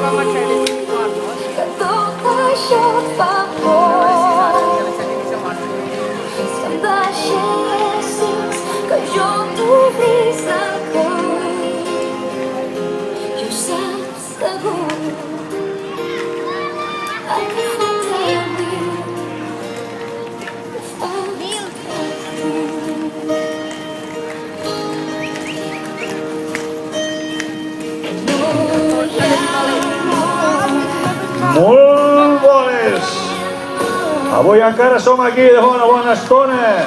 Que tot això et fa por. Que em deixessis, que jo t'obrís el cor. I ho saps segur. I can't tell you if I Molt bones! Avui encara som aquí de bona estona.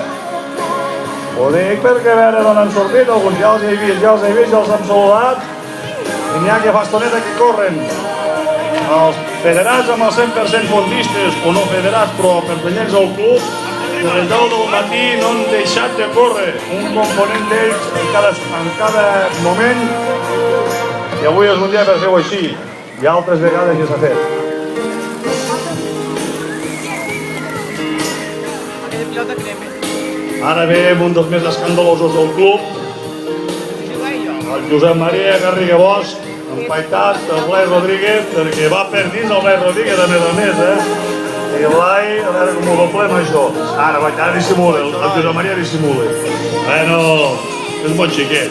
Ho dic perquè a veure d'on han sortit, alguns ja els he vist, ja els hem saludat i n'hi ha que fa estoneta que corren. Els federats amb els 100% fondistes o no federats però pertanyents al club, de les 10 del matí no han deixat de córrer, un component d'ells en cada moment, i avui és un dia per fer-ho així, i altres vegades ja s'ha fet. Ara ve un dels més escandalosos del club, el Josep Maria Garriga Bosch, empaitat del Blai Rodríguez, perquè va per dins el Blai Rodríguez a més, I el Blai, a veure com ho doblem això. Ara dissimula, el Josep Maria dissimula. Bueno, és bon xiquet.